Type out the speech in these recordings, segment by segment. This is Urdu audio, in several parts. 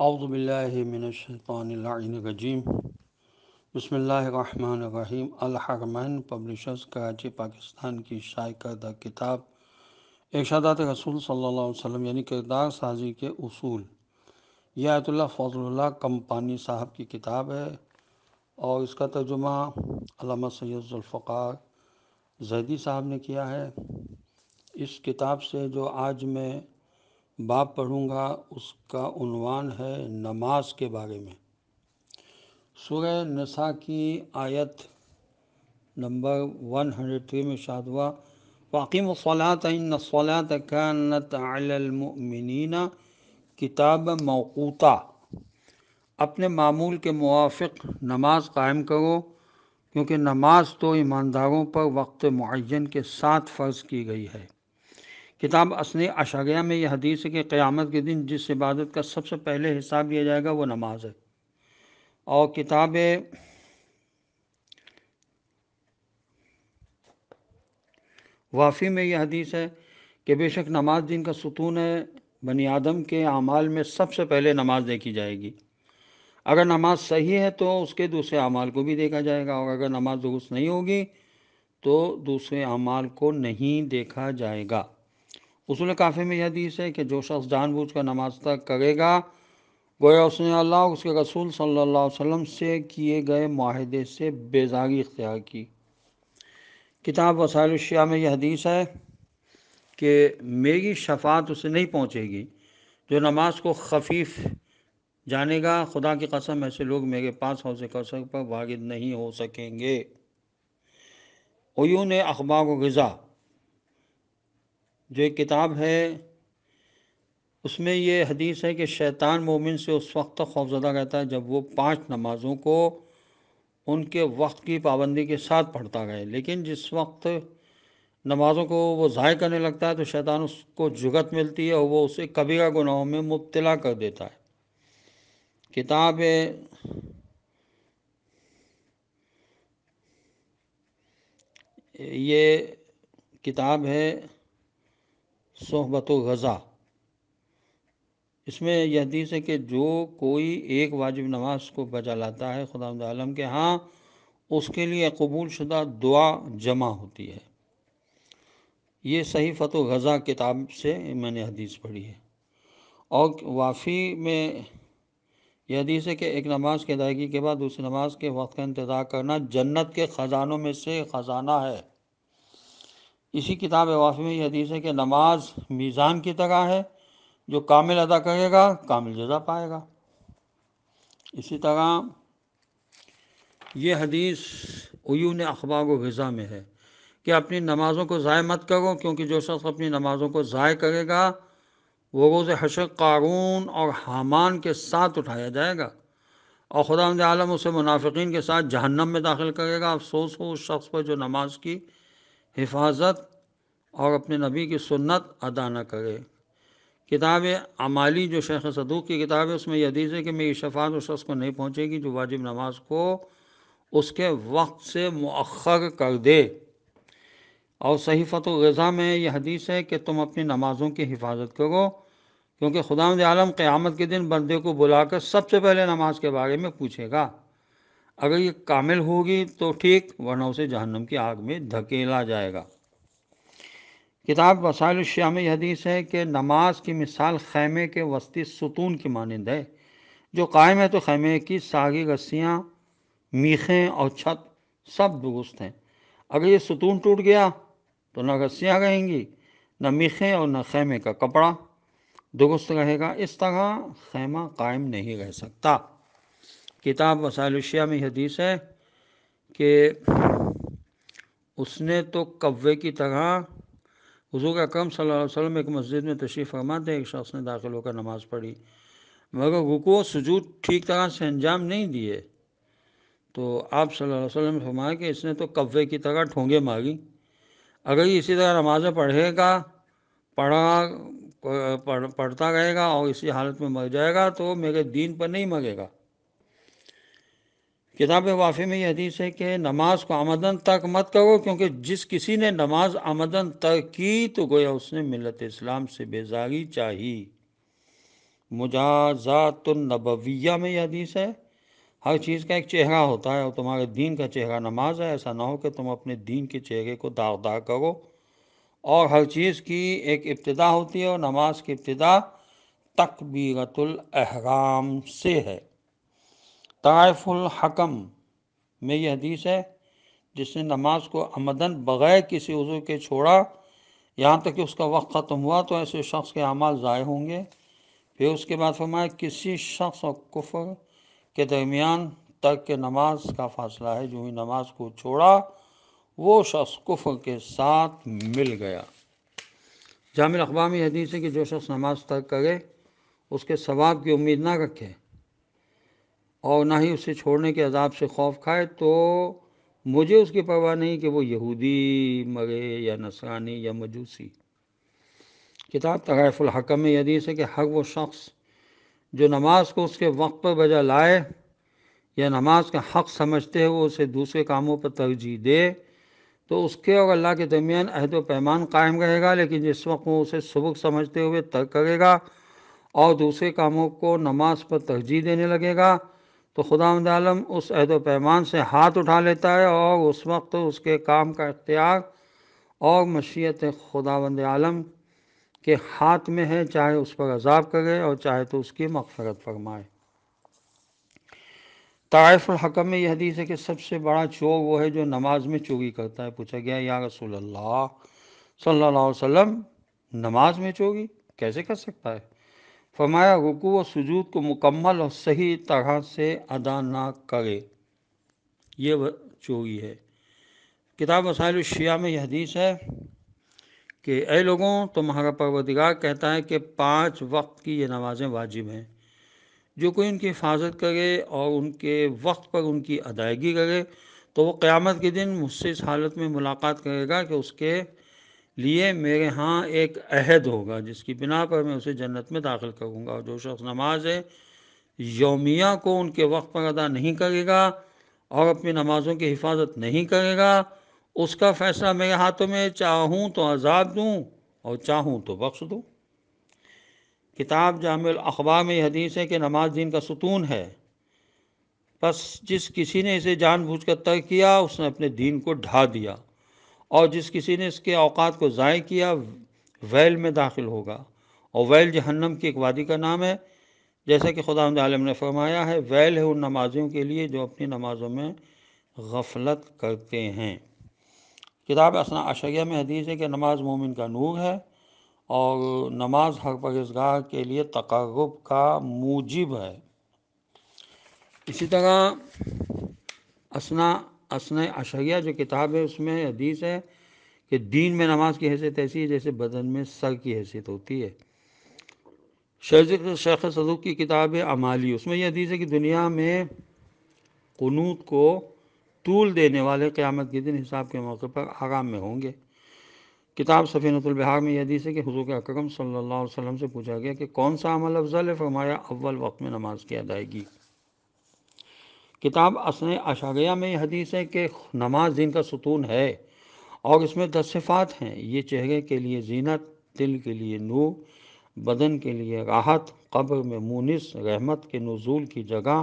اعوذ باللہ من الشیطان اللعین الرجیم بسم اللہ الرحمن الرحیم۔ الحرمین پبلشرز، کراچی، پاکستان کی شائع کردہ کتاب ارشادات رسول صلی اللہ علیہ وسلم یعنی کردار سازی کے اصول، یہ آیت اللہ فضل اللہ کمپانی صاحب کی کتاب ہے اور اس کا ترجمہ علامہ سید ذوالفقار زیدی صاحب نے کیا ہے۔ اس کتاب سے جو آج میں باب پڑھوں گا اس کا عنوان ہے نماز کے بارے میں۔ سورہ نساء کی آیت نمبر 103 میں ارشاد ہوا وَأَقِیمُوا الصَّلَاةَ إِنَّ الصَّلَاةَ كَانَتْ عَلَى الْمُؤْمِنِينَ کتابا موقوتا، اپنے معمول کے موافق نماز قائم کرو کیونکہ نماز تو ایمانداروں پر وقت معین کے ساتھ فرض کی گئی ہے۔ کتاب اثنی اشاریہ میں یہ حدیث ہے کہ قیامت کے دن جس عبادت کا سب سے پہلے حساب لیا جائے گا وہ نماز ہے، اور کتاب وافی میں یہ حدیث ہے کہ بے شک نماز دین کا ستون ہے، بنی آدم کے اعمال میں سب سے پہلے نماز دیکھی جائے گی۔ اگر نماز صحیح ہے تو اس کے دوسرے اعمال کو بھی دیکھا جائے گا، اور اگر نماز درست نہیں ہوگی تو دوسرے اعمال کو نہیں دیکھا جائے گا۔ اصول کافی میں یہ حدیث ہے کہ جو شخص جان بوجھ کر نماز ترک کرے گا گویا اس نے اللہ اور اس کے رسول صلی اللہ علیہ وسلم سے کیے گئے معاہدے سے بیزاری اختیار کی۔ کتاب وسائل الشیعہ میں یہ حدیث ہے کہ میری شفاعت اسے نہیں پہنچے گی جو نماز کو خفیف جانے گا، خدا کی قسم ایسے لوگ میرے پاس حوض کوثر پر وارد نہیں ہو سکیں گے۔ عیون اخبار و غذا جو ایک کتاب ہے اس میں یہ حدیث ہے کہ شیطان مومن سے اس وقت تک خوفزدہ رہتا ہے جب وہ 5 نمازوں کو ان کے وقت کی پابندی کے ساتھ پڑھتا رہے، لیکن جس وقت نمازوں کو وہ ضائع کرنے لگتا ہے تو شیطان اس کو جرأت ملتی ہے اور وہ اسے کبیرہ گناہوں میں مبتلا کر دیتا ہے۔ کتاب یہ کتاب ہے صحبت و غزا، اس میں یہ حدیث ہے کہ جو کوئی ایک واجب نماز کو بجا لاتا ہے خداوند عالم کے ہاں اس کے لیے قبول شدہ دعا جمع ہوتی ہے۔ یہ صحیفۃ و غزا کتاب سے میں نے حدیث پڑھی ہے۔ اور وافی میں یہ حدیث ہے کہ ایک نماز کی ادائیگی کے بعد دوسری نماز کے وقت کا انتظار کرنا جنت کے خزانوں میں سے خزانہ ہے۔ اسی کتاب وافی میں یہ حدیث ہے کہ نماز میزان کی طرح ہے، جو کامل ادا کرے گا کامل جزا پائے گا۔ اسی طرح یہ حدیث عیون اخبار و غذا میں ہے کہ اپنی نمازوں کو ضائع مت کرو کیونکہ جو شخص اپنی نمازوں کو ضائع کرے گا وہ روز حشر قارون اور حامان کے ساتھ اٹھایا جائے گا، اور خداوند عالم اسے منافقین کے ساتھ جہنم میں داخل کرے گا۔ افسوس ہو اس شخص پر جو نماز کی حفاظت اور اپنے نبی کی سنت ادا نہ کرے۔ کتاب اعمالی جو شیخ صدوق کی کتاب ہے اس میں یہ حدیث ہے کہ میری شفاعت اس شخص کو نہیں پہنچے گی جو واجب نماز کو اس کے وقت سے مؤخر کر دے۔ اور صحیفۃ و غذا میں یہ حدیث ہے کہ تم اپنی نمازوں کی حفاظت کرو کیونکہ خداوند عالم قیامت کے دن بندے کو بلا کر سب سے پہلے نماز کے بارے میں پوچھے گا۔ اگر یہ کامل ہوگی تو ٹھیک، ورنہ اسے جہنم کی آگ میں دھکیلا جائے گا۔ کتاب وسائل الشیعہ میں یہ حدیث ہے کہ نماز کی مثال خیمے کے وسطی ستون کی مانند ہے، جو قائم ہے تو خیمے کی ساری رسیاں، میخیں اور چھت سب درست ہیں۔ اگر یہ ستون ٹوٹ گیا تو نہ رسیاں رہیں گی، نہ میخیں اور نہ خیمے کا کپڑا درست رہے گا، اس طرح خیمہ قائم نہیں رہ سکتا۔ کتاب وسائل الشیعہ میں یہ حدیث ہے کہ اس نے تو کوے کی طرح حضور اکرم صلی اللہ علیہ وسلم ایک مسجد میں تشریف فرما تھے، ایک شخص نے داخل ہو کر نماز پڑھی مگر رکوع و سجود ٹھیک طرح سے انجام نہیں دیے، تو آپ صلی اللہ علیہ وسلم نے فرمایا کہ اس نے تو کوے کی طرح ٹھونگے ماری، اگر یہ اسی طرح نمازیں پڑھتا رہے گا اور اسی حالت میں مر جائے گا تو میرے دین پر نہیں مرے گا۔ کتاب وافی میں یہ حدیث ہے کہ نماز کو عمدن ترک مت کرو کیونکہ جس کسی نے نماز عمدن ترک کی تو گویا اس نے ملت اسلام سے بیزاری چاہی۔ مجازات النبویہ میں یہ حدیث ہے، ہر چیز کا ایک چہرہ ہوتا ہے اور تمہارے دین کا چہرہ نماز ہے، ایسا نہ ہو کہ تم اپنے دین کے چہرے کو داغدار کرو، اور ہر چیز کی ایک ابتدا ہوتی ہے اور نماز کی ابتدا تکبیرۃ الاحرام سے ہے۔ طائف الحکم میں یہ حدیث ہے، جس نے نماز کو عمدن بغیر کسی عذر کے چھوڑا یہاں تک کہ اس کا وقت ختم ہوا تو ایسے شخص کے اعمال ضائع ہوں گے۔ پھر اس کے بعد فرمایا کسی شخص اور کفر کے درمیان ترک نماز کا فاصلہ ہے، جو ہی نماز کو چھوڑا وہ شخص کفر کے ساتھ مل گیا۔ جامع الاخبار میں حدیث ہے کہ جو شخص نماز ترک کرے اس کے ثواب کی امید نہ رکھے اور نہ ہی اسے چھوڑنے کے عذاب سے خوف کھائے تو مجھے اس کی پرواہ نہیں کہ وہ یہودی مرے یا نصرانی یا مجوسی۔ کتاب طائف الحکم میں یہ حدیث ہے کہ ہر وہ شخص جو نماز کو اس کے وقت پر بجا لائے یا نماز کا حق سمجھتے ہوئے اسے دوسرے کاموں پر ترجیح دے تو اس کے اور اللہ کے درمیان عہد و پیمان قائم رہے گا، لیکن جس وقت وہ اسے سبق سمجھتے ہوئے ترک کرے گا اور دوسرے کاموں کو نماز پر ترجیح دینے لگے گا تو خداوند عالم اس عہد و پیمان سے ہاتھ اٹھا لیتا ہے اور اس وقت اس کے کام کا اختیار اور مشیت خداوند عالم کے ہاتھ میں ہے، چاہے اس پر عذاب کرے اور چاہے تو اس کی مغفرت فرمائے۔ طائف الحکم میں یہ حدیث ہے کہ سب سے بڑا چور وہ ہے جو نماز میں چوری کرتا ہے۔ پوچھا گیا یا رسول اللہ صلی اللہ علیہ وسلم، نماز میں چوری کیسے کر سکتا ہے؟ فرمایا رکوع و سجود کو مکمل اور صحیح طرح سے ادا نہ کرے، یہ چوری ہے۔ کتاب وسائل الشیعہ میں یہ حدیث ہے کہ اے لوگوں، تمہارا پروردگار کہتا ہے کہ 5 وقت کی یہ نمازیں واجب ہیں، جو کوئی ان کی حفاظت کرے اور ان کے وقت پر ان کی ادائیگی کرے تو وہ قیامت کے دن مجھ سے اس حالت میں ملاقات کرے گا کہ اس کے لیے میرے ہاں ایک عہد ہوگا جس کی بنا پر میں اسے جنت میں داخل کروں گا، اور جو شخص نماز یومیہ کو ان کے وقت پر ادا نہیں کرے گا اور اپنی نمازوں کی حفاظت نہیں کرے گا اس کا فیصلہ میرے ہاتھوں میں، چاہوں تو عذاب دوں اور چاہوں تو بخش دوں۔ کتاب جامع الاخبار میں یہ حدیث ہے کہ نماز دین کا ستون ہے، پس جس کسی نے اسے جان بوجھ کر ترک کیا اس نے اپنے دین کو ڈھا دیا، اور جس کسی نے اس کے اوقات کو ضائع کیا ویل میں داخل ہوگا، اور ویل جہنم کی ایک وادی کا نام ہے، جیسا کہ خداوند عالم نے فرمایا ہے ویل ہے ان نمازیوں کے لیے جو اپنی نمازوں میں غفلت کرتے ہیں۔ کتاب اثنا عشریہ میں حدیث ہے کہ نماز مومن کا نور ہے اور نماز ہر پرہیزگار کے لیے تقرب کا موجب ہے۔ اسی طرح اثنا عشریہ جو کتاب ہے اس میں حدیث ہے کہ دین میں نماز کی حیثیت ایسی ہے جیسے بدن میں سر کی حیثیت ہوتی ہے۔ شیخ صدوق کی کتاب ہے اعمالی، اس میں یہ حدیث ہے کہ دنیا میں قنوت کو طول دینے والے قیامت کے دن حساب کے موقع پر آرام میں ہوں گے۔ کتاب سفینۃ البحار میں یہ حدیث ہے کہ حضور اکرم صلی اللہ علیہ وسلم سے پوچھا گیا کہ کون سا عمل افضل ہے؟ فرمایا اول وقت میں نماز کی ادائیگی۔ کتاب اثنا عشریہ میں یہ حدیث ہے کہ نماز دین کا ستون ہے اور اس میں 10 صفات ہیں، یہ چہرے کے لیے زینت، دل کے لیے نور، بدن کے لیے راحت، قبر میں مونس، رحمت کے نزول کی جگہ،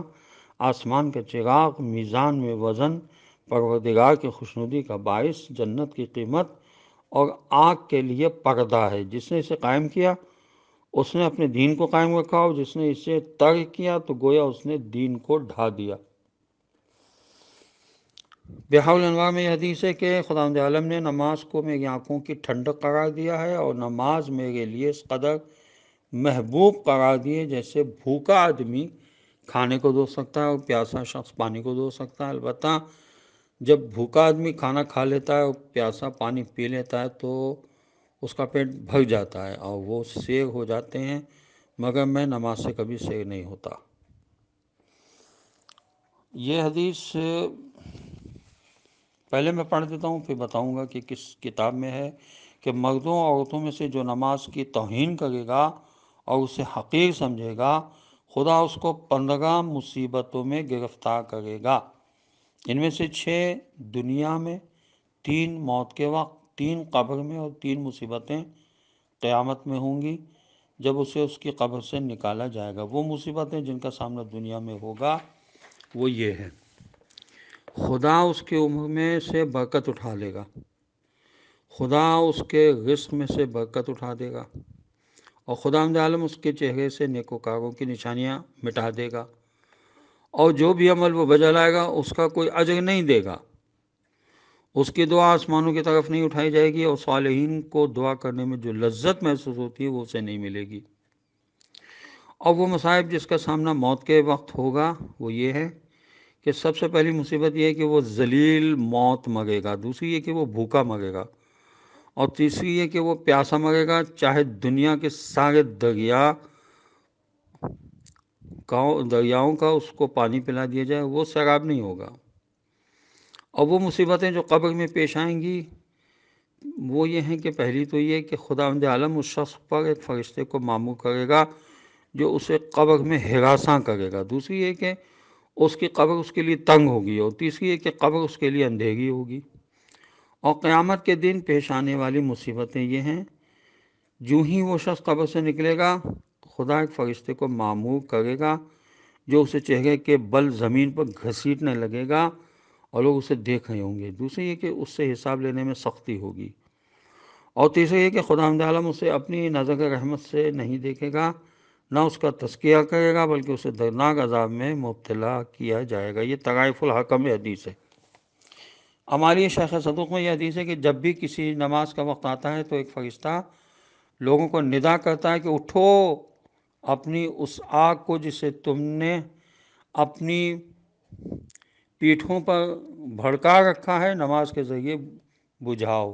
آسمان کا چراغ، میزان میں وزن، پروردگار کی خوشنودی کا باعث، جنت کی قیمت اور آنکھ کے لیے پردہ ہے۔ جس نے اسے قائم کیا اس نے اپنے دین کو قائم رکھا اور جس نے اسے ترک کیا تو گویا اس نے دین کو ڈھا دیا۔ بحار الانوار میں یہ حدیث ہے کہ خداوند عالم نے نماز کو میری آنکھوں کی ٹھنڈک قرار دیا ہے اور نماز میرے لیے اس قدر محبوب قرار دیے جیسے بھوکا آدمی کھانے کو دو سکتا ہے اور پیاسا شخص پانی کو دو سکتا ہے۔ البتہ جب بھوکا آدمی کھانا کھا لیتا ہے اور پیاسا پانی پی لیتا ہے تو اس کا پیٹ بھر جاتا ہے اور وہ سیر ہو جاتے ہیں، مگر میں نماز سے کبھی سیر نہیں ہوتا۔ یہ حدیث پہلے میں پڑھ دیتا ہوں پھر بتاؤں گا کہ کس کتاب میں ہے کہ مردوں اور عورتوں میں سے جو نماز کی توہین کرے گا اور اسے حقیر سمجھے گا خدا اس کو 15 مصیبتوں میں گرفتار کرے گا۔ ان میں سے 6 دنیا میں، 3 موت کے وقت، 3 قبر میں اور 3 مصیبتیں قیامت میں ہوں گی۔ جب اسے اس کی قبر سے نکالا جائے گا۔ وہ مصیبتیں جن کا سامنا دنیا میں ہوگا وہ یہ ہے، خدا اس کی عمر میں سے برکت اٹھا لے گا، خدا اس کے رزق میں سے برکت اٹھا دے گا، اور خداوند عالم اس کے چہرے سے نیکوکاروں کی نشانیاں مٹا دے گا، اور جو بھی عمل وہ بجا لائے گا اس کا کوئی اجر نہیں دے گا، اس کی دعا آسمانوں کی طرف نہیں اٹھائی جائے گی، اور صالحین کو دعا کرنے میں جو لذت محسوس ہوتی ہے وہ اسے نہیں ملے گی۔ اور وہ مصائب جس کا سامنا موت کے وقت ہوگا وہ یہ ہے کہ سب سے پہلی مصیبت یہ ہے کہ وہ ذلیل موت مرے گا، دوسری یہ کہ وہ بھوکا مرے گا، اور تیسری یہ کہ وہ پیاسا مرے گا، چاہے دنیا کے سارے دریاؤں کا اس کو پانی پلا دیا جائے وہ سیراب نہیں ہوگا۔ اور وہ مصیبتیں جو قبر میں پیش آئیں گی وہ یہ ہیں کہ پہلی تو یہ کہ خداوند عالم اس شخص پر ایک فرشتے کو مامور کرے گا جو اسے قبر میں ہراساں کرے گا، دوسری یہ کہ اس کی قبر اس کے لیے تنگ ہوگی، اور تیسری یہ کہ قبر اس کے لیے اندھیری ہوگی۔ اور قیامت کے دن پیش آنے والی مصیبتیں یہ ہیں، جو ہی وہ شخص قبر سے نکلے گا خدا ایک فرشتے کو مامور کرے گا جو اسے چہرے کے بل زمین پر گھسیٹنے لگے گا اور لوگ اسے دیکھ رہے ہوں گے، دوسری یہ کہ اس سے حساب لینے میں سختی ہوگی، اور تیسری یہ کہ خداوند عالم اسے اپنی نظر رحمت سے نہیں دیکھے گا، نہ اس کا تزکیہ کرے گا بلکہ اسے دردناک عذاب میں مبتلا کیا جائے گا۔ یہ طرائف الحکم حدیث ہے۔ ہماری شیخ صدوق میں یہ حدیث ہے کہ جب بھی کسی نماز کا وقت آتا ہے تو ایک فرشتہ لوگوں کو ندا کرتا ہے کہ اٹھو، اپنی اس آگ کو جسے تم نے اپنی پیٹھوں پر بھڑکا رکھا ہے نماز کے ذریعے بجھاؤ۔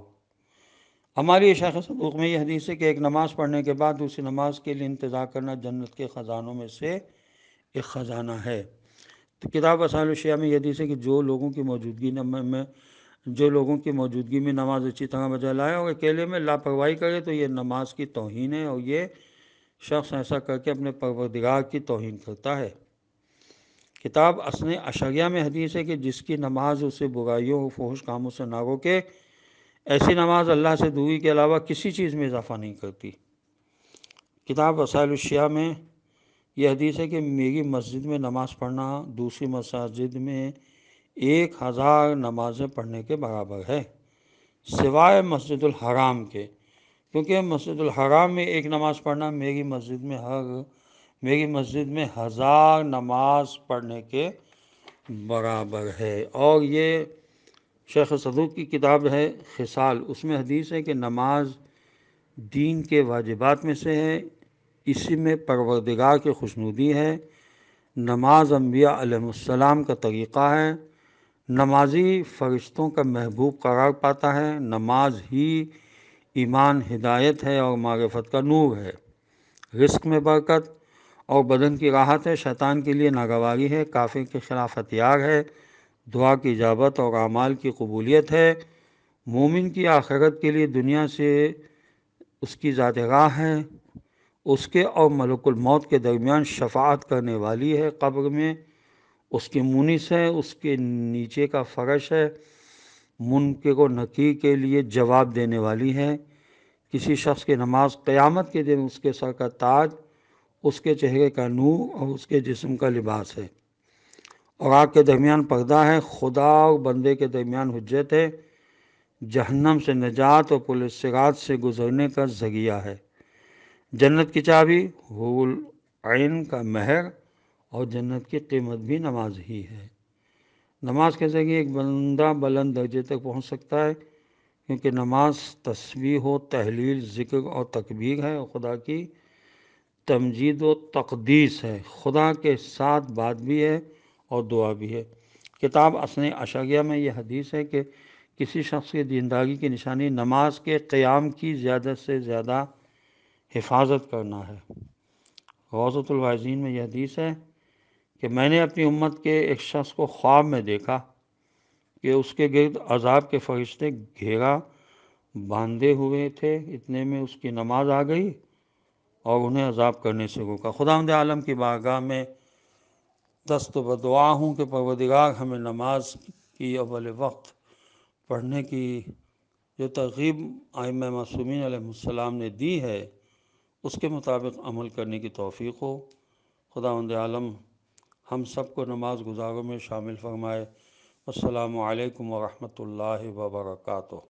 ہماری شیخ صدوق میں یہ حدیث ہے کہ ایک نماز پڑھنے کے بعد دوسری نماز کے لیے انتظار کرنا جنت کے خزانوں میں سے ایک خزانہ ہے۔ تو کتاب وسائل الشیعہ میں یہ حدیث ہے کہ جو لوگوں کی موجودگی میں نماز اچھی طرح بجا لائے اور اکیلے میں لاپرواہی کرے تو یہ نماز کی توہین ہے، اور یہ شخص ایسا کر کے اپنے پروردگار کی توہین کرتا ہے۔ کتاب اثنِ عشریہ میں حدیث ہے کہ جس کی نماز اسے برائیوں اور فحش کاموں سے نہ روکے، ایسی نماز اللہ سے دوری کے علاوہ کسی چیز میں اضافہ نہیں کرتی۔ کتاب وسائل الشیعہ میں یہ حدیث ہے کہ میری مسجد میں نماز پڑھنا دوسری مساجد میں 1000 نمازیں پڑھنے کے برابر ہے، سوائے مسجد الحرام کے، کیونکہ مسجد الحرام میں ایک نماز پڑھنا میری مسجد میں 1000 نماز پڑھنے کے برابر ہے۔ اور یہ شیخ صدوق کی کتاب ہے خصال، اس میں حدیث ہے کہ نماز دین کے واجبات میں سے ہے، اسی میں پروردگار کی خوشنودی ہے، نماز انبیاء علیہ السلام کا طریقہ ہے، نمازی فرشتوں کا محبوب قرار پاتا ہے، نماز ہی ایمان ہدایت ہے اور معرفت کا نور ہے، رزق میں برکت اور بدن کی راحت ہے، شیطان کے لیے ناگواری ہے، کافر کے خلاف ہتھیار ہے، دعا کی اجابت اور اعمال کی قبولیت ہے، مومن کی آخرت کے لیے دنیا سے اس کی ذات راہ ہے، اس کے اور ملک الموت کے درمیان شفاعت کرنے والی ہے، قبر میں اس کی مونس ہے، اس کے نیچے کا فرش ہے، منکر و نکیر کے لیے جواب دینے والی ہے، کسی شخص کی نماز قیامت کے دن اس کے سر کا تاج، اس کے چہرے کا نور اور اس کے جسم کا لباس ہے، اور آگ کے درمیان پردہ ہے، خدا اور بندے کے درمیان حجت ہے، جہنم سے نجات اور پل صراط سے گزرنے کا ذریعہ ہے، جنت کی چابی حور العین کا مہر، اور جنت کی قیمت بھی نماز ہی ہے۔ نماز کے ذریعے ایک بندہ بلند درجے تک پہنچ سکتا ہے، کیونکہ نماز تسبیح و تحلیل، ذکر اور تکبیر ہے، اور خدا کی تمجید و تقدیس ہے، خدا کے ساتھ بات بھی ہے اور دعا بھی ہے۔ کتاب اثنِ عشریہ میں یہ حدیث ہے کہ کسی شخص کی دینداری کی نشانی نماز کے قیام کی زیادہ سے زیادہ حفاظت کرنا ہے۔ غوثۃ الواعظین میں یہ حدیث ہے کہ میں نے اپنی امت کے ایک شخص کو خواب میں دیکھا کہ اس کے گرد عذاب کے فرشتے گھیرا باندھے ہوئے تھے، اتنے میں اس کی نماز آ گئی اور انہیں عذاب کرنے سے روکا۔ خداوند عالم کی بارگاہ میں دست بدعا ہوں کہ پروردگار ہمیں نماز کی اول وقت پڑھنے کی جو ترغیب ائمہ معصومین علیہ السلام نے دی ہے اس کے مطابق عمل کرنے کی توفیق ہو۔ خداوند عالم ہم سب کو نماز گزاروں میں شامل فرمائے۔ السلام علیکم ورحمۃ اللہ وبرکاتہ۔